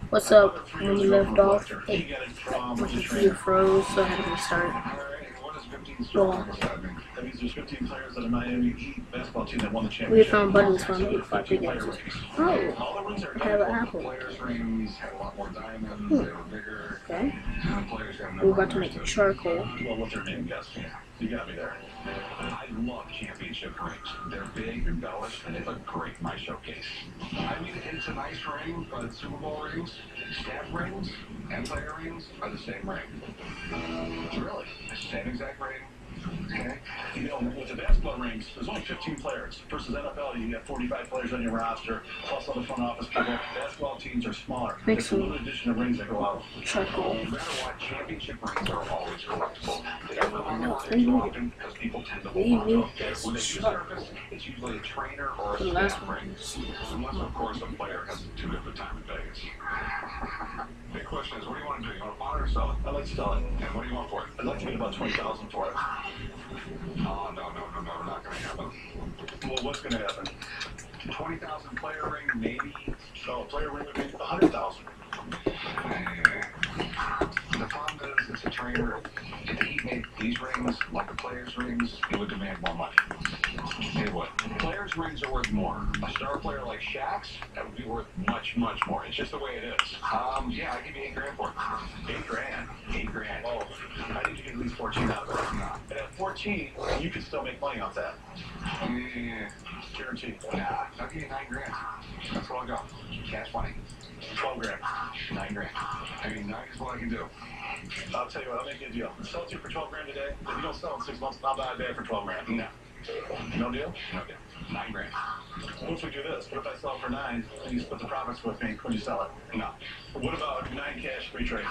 What's up? When you left off, my computer froze, so I had to restart. Well, we found buttons for me if I pick it. Oh, I have an apple. Okay. We're about to make charcoal. You got me there. I love championship rings. They're big, embellished, and they look great in my showcase. I mean, it's a nice ring, but Super Bowl rings, staff rings, and player rings are the same ring. Really? Same exact ring. Okay. You know, with the basketball rings, there's only 15 players. Versus NFL, you have 45 players on your roster, plus other front office people. Basketball teams are smaller. There's a limited edition of rings that go out. Charcoal. No matter what, championship rings are always collectible. They don't really get too often because people tend to hold on to them. When they do surface, it's usually a trainer or a staff ring. Unless, of course, a player has too good of a time in Vegas. Big question is, what do you want to do? You want to buy it or sell it? I'd like to sell it. And what do you want for it? I'd like to get about $20,000 for it. Oh, no, not going to happen. Well, what's going to happen? 20,000 player ring, maybe. So a player ring would be 100,000. The problem is, it's a trainer. If he made these rings like the players' rings, he would demand more money. Hey, what? Players' rings are worth more. A star player like Shaq's, that would be worth much, much more. It's just the way it is. Yeah, I'll give you $8 grand for it. $8 grand. Oh, I need to get at least 14 out of it. And at 14, you can still make money off that. Yeah. Guaranteed. Nah, I'll give you $9 grand. That's what I'll go. Cash money. 12 grand. $9 grand. I mean, 9 is what I can do. I'll tell you what, I'll make you a deal. I'll sell it to you for 12 grand today. If you don't sell it in 6 months, I'll buy it back for 12 grand. No. No deal? No deal. $9 grand. What if we do this? What if I sell it for 9 and you split the profits with me when you sell it? No. What about 9 cash, free trade?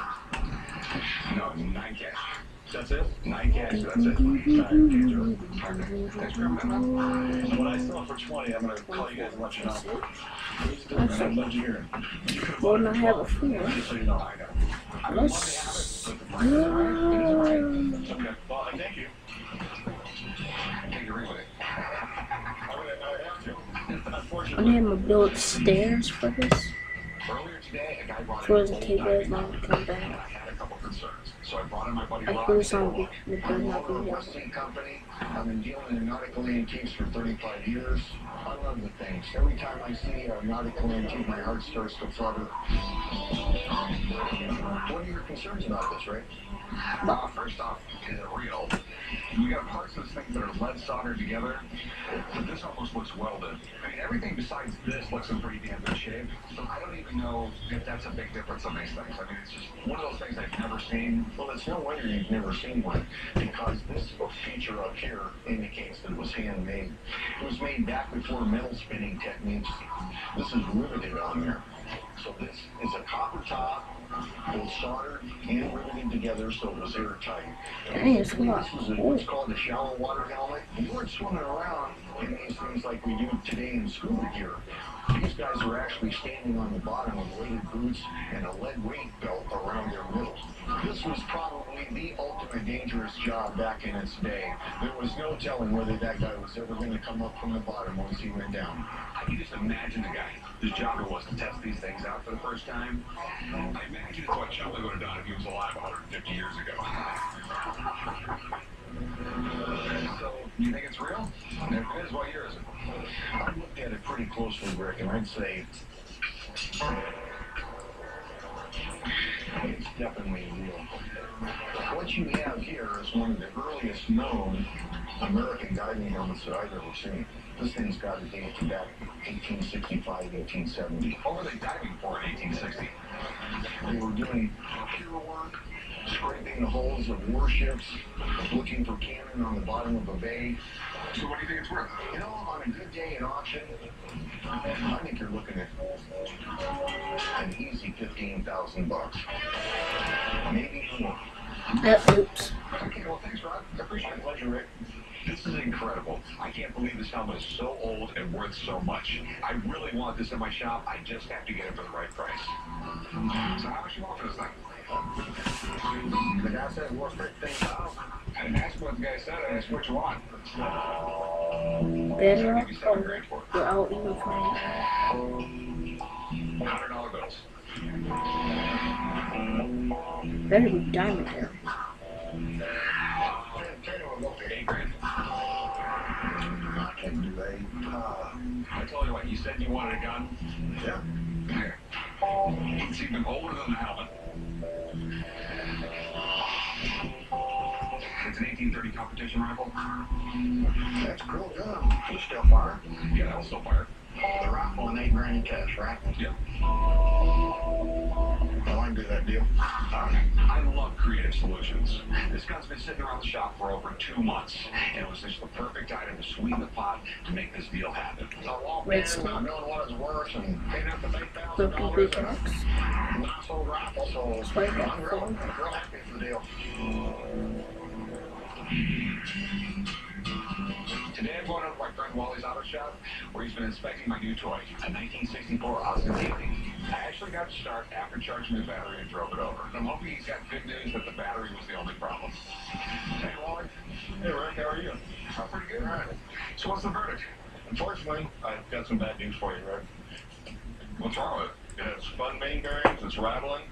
No, 9 cash. That's it? 9 cash, that's it. Alright, can't do it. Thanks for coming. So when I sell it for 20, I'm going to call you guys and let you know. I'm engineering. What did I have it for? Just so you know. Let's. Okay, well, I thank you. Take your ring with it. I have to. I Unfortunately. need to build stairs for this. Earlier today, a guy brought For in the an cable old is not diving come company, and back. I had a couple concerns. So I brought in my buddy I Rob. feel and said, something "Look, with I'm the the owner of a water. Westing company. I've been dealing in nautical antiques for 35 years. I love the things. Every time I see a nautical antique, my heart starts to flutter. What are your concerns about this, Ray? First off, is it real? You got parts of this thing that are lead soldered together, but this almost looks welded. I mean, everything besides this looks in pretty damn good shape. So I don't even know if that's a big difference on these things. I mean, it's just one of those things I've never seen. Well, it's no wonder you've never seen one, because this feature up here indicates that it was handmade. It was made back before metal spinning techniques. This is riveted on there. So this is a copper top, both soldered and riveted together, so it was airtight. Dang, it's a lot. This is what's called a shallow water helmet. You weren't swimming around in these things like we do today in scuba gear. These guys are actually standing on the bottom with weighted boots and a lead weight belt around their middle. This was probably the ultimate dangerous job back in its day. There was no telling whether that guy was ever going to come up from the bottom once he went down. I can just imagine the guy whose job it was to test these things out for the first time. I imagine it's what Charlie would have done if he was alive 150 years ago. So, you think it's real? And if it is, what year is it? I looked at it pretty closely, Rick, and I'd say it's definitely real. What you have here is one of the earliest known American diving helmets that I've ever seen. This thing's got to date to back 1865, 1870. What were they diving for in 1860? They were doing pier work, scraping the hulls of warships, looking for cannon on the bottom of a bay. So what do you think it's worth? You know, on a good day in auction, I think you're looking at an easy $15,000. Maybe more. Oops. Okay, well, thanks, Rod. I appreciate it. Pleasure, Rick. This is incredible. I can't believe this helmet is so old and worth so much. I really want this in my shop. I just have to get it for the right price. So how much you want for this thing? The guy said, what's that thing out? I didn't ask what the guy said. I asked what you want. Better I'll give you $7 grand for it. without even playing. $100 bills. Better be diamond there. $8 grand. I can do that. I told you what, you said you wanted a gun? Yeah. Here. It's even older than the helmet. It's an 1830 competition rifle. That's a cool gun. You still fire? Yeah, that'll still fire. The rifle and $8 grand cash, right? Yeah. Well, I can do that deal. I love creative solutions. This gun's been sitting around the shop for over 2 months, and it was just the perfect item to sweeten the pot to make this deal happen. I walked Red in State. not knowing what it's worth and paid up to Purple $8,000. pickaxe. Nice old rifle, so Swipe I'm that real phone. happy for the deal. Today I'm going over to my friend Wally's auto shop, where he's been inspecting my new toy, a 1964 Austin Daily. I actually got to start after charging the battery and drove it over. I'm hoping he's got good news that the battery was the only problem. Hey, Wally. Hey, Rick, how are you? I'm pretty good. All right. So what's the verdict? Unfortunately, I've got some bad news for you, Rick. What's wrong with it? Yeah, it's spun main bearings, it's rattling.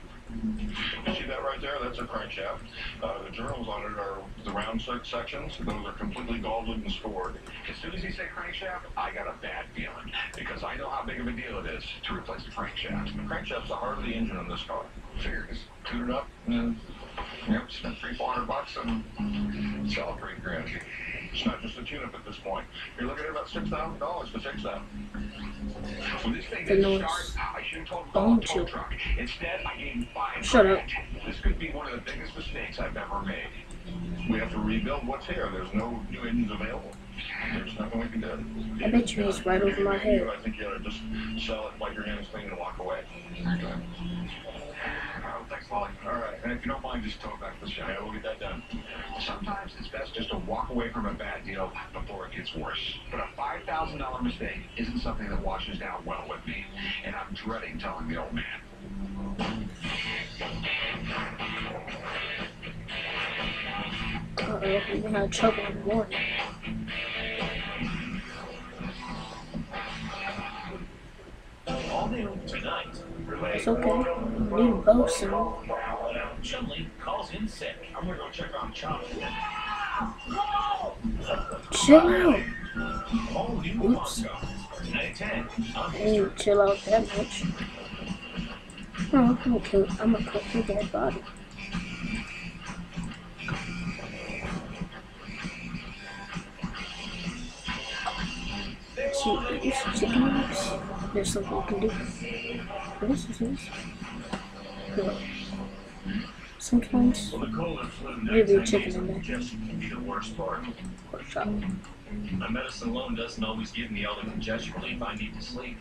You see that right there? That's a crankshaft. The journals on it are the round sections. Those are completely galled and stored. As soon as he said crankshaft, I got a bad feeling, because I know how big of a deal it is to replace the crankshaft. The crankshaft's the heart of the engine on this car. Figure just Tune it up and yep, spent $300-400 and sell it for $8 grand. it's not just a tune-up at this point. You're looking at about $6,000 to fix that. When this thing The didn't noise. start, I should have told him to Bone call a tow chip. truck. Instead, I gave him $5 Shut grand. up. This could be one of the biggest mistakes I've ever made. We have to rebuild what's here. There's no new engines available. There's nothing we can do. I bet you he's right over my head. I think you ought to just sell it, wipe your hands clean, and walk away. Okay. Thanks, Wally. All right. And if you don't mind, just tow it back to the shop. Yeah, we'll get that done. Sometimes it's best just to walk away from a bad deal before it gets worse. But a $5,000 mistake isn't something that washes down well with me, and I'm dreading telling the old man. Uh-oh, we're gonna have trouble in the morning. All new tonight. It's okay. We need a bow soon. Chumley calls in sick. I'm gonna go check on Chop. Chill out. All new Oops. Mongo. Tonight at 10 on I didn't chill out that much. Oh, I'm gonna cook your dead body. See, these chicken wings. There's something we can do. What is this? Look. Sometimes Well, the cold and flu maybe a nighttime chicken days in of there. congestion can be the worst part. Pork chop. My medicine alone doesn't always give me all the congestion relief I need to sleep.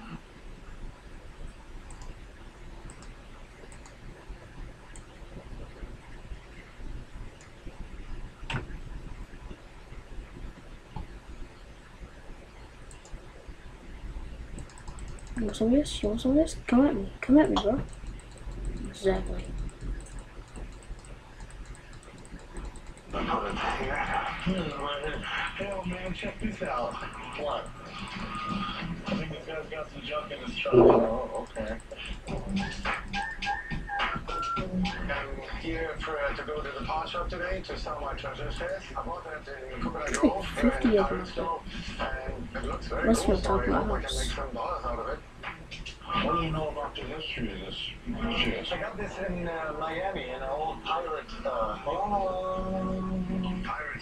You want some of this? You want some of this? Come at me. Come at me, bro. Exactly. Hell, man, check this out. What? I think this guy's got some junk in his truck. Oh, okay. I'm here to go to the pawn shop today to sell my treasure chest. I bought that in Coconut Grove 50 in of Pirate them. Store, and it looks very Let's cool, not so talk I about hope I can us. make some dollars out of it. What do you know about the history of this chest? I got this in Miami in an old pirate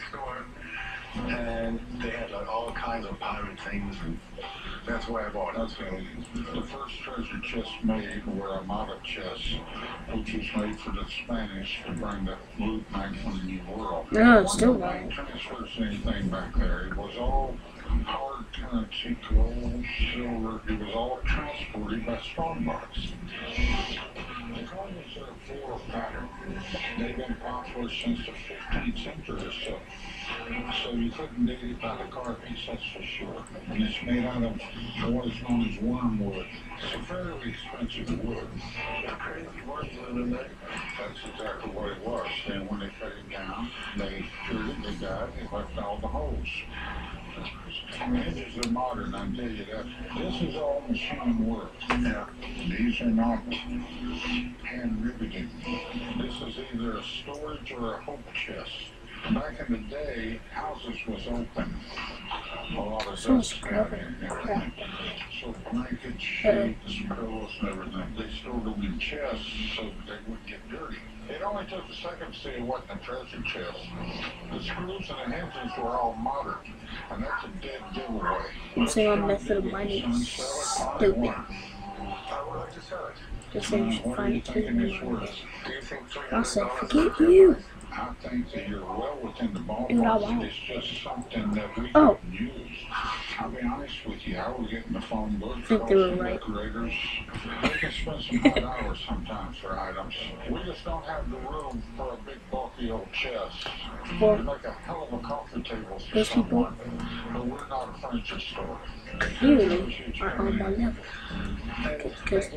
store, and they had like all kinds of pirate things, and that's why I bought it. That's the first treasure chest made were Armada chests, which was made for the Spanish to bring the loot back from the New World. No, it's still They not. transfers anything back there. It was all hard currency, gold, silver. It was all transported by strongbox. The coins are floral pattern. They've been popular since the 15th century or so. So you couldn't date it by the carvings, that's for sure. And it's made out of what is known as wormwood. It's a fairly expensive wood. Crazy wormwood in there. That's exactly what it was. Then when they cut it down, they cured it, they dyed, they left all the holes. The edges are modern, I tell you that. This is all machine work. Yeah. These are not hand-riveted. This is either a storage or a hope chest. Back in the day, houses was open. A lot of dust gathering and everything. So blankets, sheets, pillows, and everything, they stored them in chests so that they wouldn't get dirty. It only took a second to see what in the treasure chest. The screws and the hinges were all modern, and that's a dead giveaway. Using our method of mining is stupid. I would like to sell it. Just say you should What do find you it too. think it's worth? Do you think I said, $300 forget you. I think that you're well within the Do what I ballpark. want. It's just something that we Oh. can use. I'll be honest with you, I was getting the phone book, I think they were and right. decorators. They can spend some hard hours sometimes for items. We just don't have the room for a big bulky old chest. For We'd like a hell of a coffee table for those people, someone, but we're not a furniture store. clearly are on my level. Because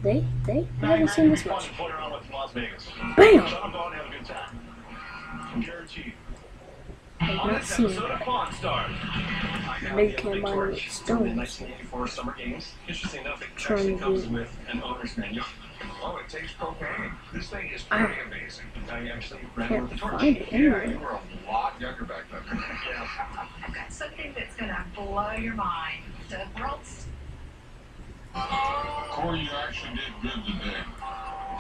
they haven't seen this much. Bam! I've not seen that. I know you can't mine with stones. 1984 Summer Games. Interesting enough, it Trying actually to comes do- with an owner's manual. Oh, it takes propane. This thing is I pretty amazing. I actually ran can't with the torch. find it Yeah, you anywhere. were a lot younger back then. I've got something that's gonna blow your mind. The world's Corey, you actually did good today.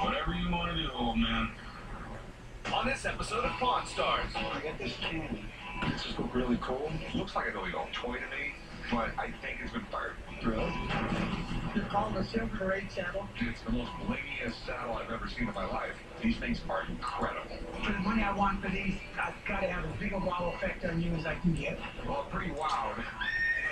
Whatever you want to do, old man. On this episode of Pawn Stars. I got this candy. This is really cool. It looks like an illegal toy to me, but I think it's been fired. Really? You're calling the Silver Parade saddle? It's the most blingiest saddle I've ever seen in my life. These things are incredible. For the money I want for these, I've got to have as big a wow effect on you as I can get. Well, pretty wild.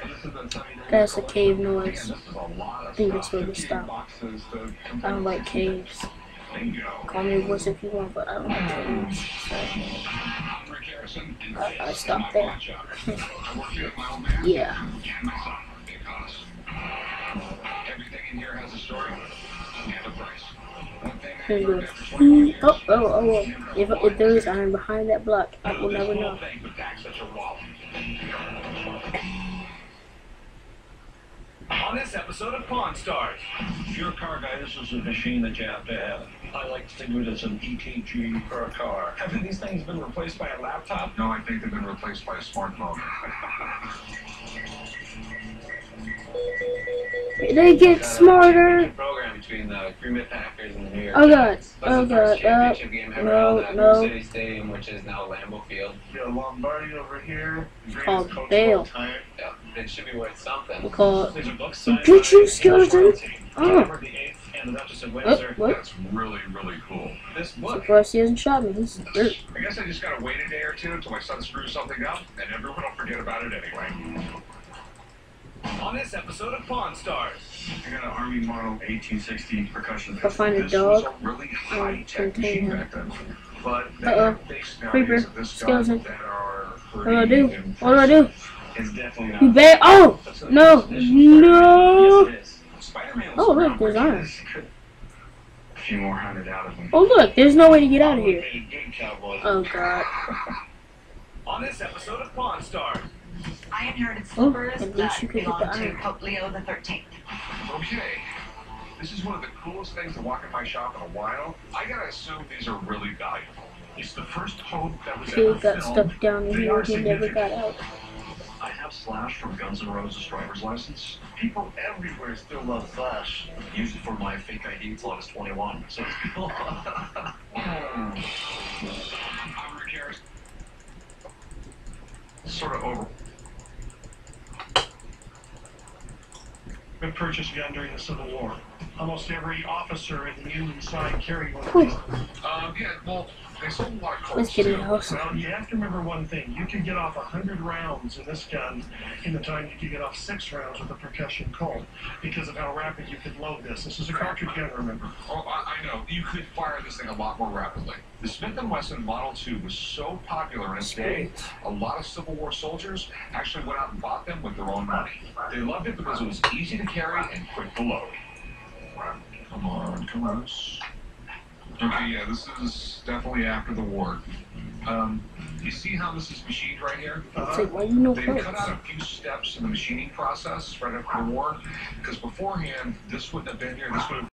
This is the That's a cave noise. This is a lot of I think this stuff. will be 58 stopped. boxes to I don't like caves. Bingo. Call me a wuss if you want, but I don't like caves. So I'm Rick Harrison, and I this stopped is there. my pawn shop. I work here with my old man. yeah. And my son, because everything in here has a story and a price. One thing I Here you learned go. after 21 years, If there is iron behind that block, I will never know. thing would pack such a wallet. On this episode of Pawn Stars. If you're a car guy, this is a machine that you have to have. I like to think of it as an EKG for a car. Haven't these things been replaced by a laptop? No, I think they've been replaced by a smartphone. They get smarter. Program between the Green Bay Packers and the New York Oh god. Jets. Oh That's the first god. championship game ever held at No. New City Stadium, which is now Lambeau Field. You got Lombardi over here. Called Bale. Yeah, it should be worth something. We call it. These are books So signed get by you, skeleton. Oh. Edward VIII and the Duchess of Windsor. What? That's really, really cool. This book. Surprised he hasn't shot me. He's dirt. I guess I just gotta wait a day or two until my son screws something up, and everyone will forget about it anyway. On this episode of Pawn Stars. I got an Army Model 1860 percussion If I find a This dog, was a really high-tech contain machine him. back then. But Uh-oh. Creeper. Skeleton. What do I do? What do I do? It's definitely You not. bet. Oh! No! No! Yes, it is. Spider-Man was Oh, look, around there's for iron. years. A few more hundred out of him. Oh look, there's no way to get out of here. Good cowboys. Oh god. On this episode of Pawn Stars. I inherited Oh, slippers at least that you could get the belonged to iron. Pope Leo the 13th. Okay. This is one of the coolest things to walk in my shop in a while. I gotta assume these are really valuable. It's the first Pope that was He ever got filmed. stuck down in They here. are He never got significant. out. I have Slash from Guns N' Roses driver's license. People everywhere still love Slash. Use it for my fake ID until I was 21. So it's cool. I'm Rick Harris. Sort of over. Been purchased gun during the Civil War. Almost every officer in the Union side carried one of Whew. these. Yeah, well, they sold a lot of Colts Let's get in the too. house. Well, you have to remember one thing. You can get off 100 rounds in this gun in the time you can get off 6 rounds with a percussion Colt because of how rapid you could load this. This is a cartridge gun, remember. Oh, I know. You could fire this thing a lot more rapidly. The Smith & Wesson Model 2 was so popular in its day, a lot of Civil War soldiers actually went out and bought them with their own money. They loved it because it was easy to carry and quick to load. Come on, come on. Okay, yeah, this is definitely after the war. You see how this is machined right here? It's like, why you know They parts? cut out a few steps in the machining process right after the war, because beforehand, this wouldn't have been here. This would have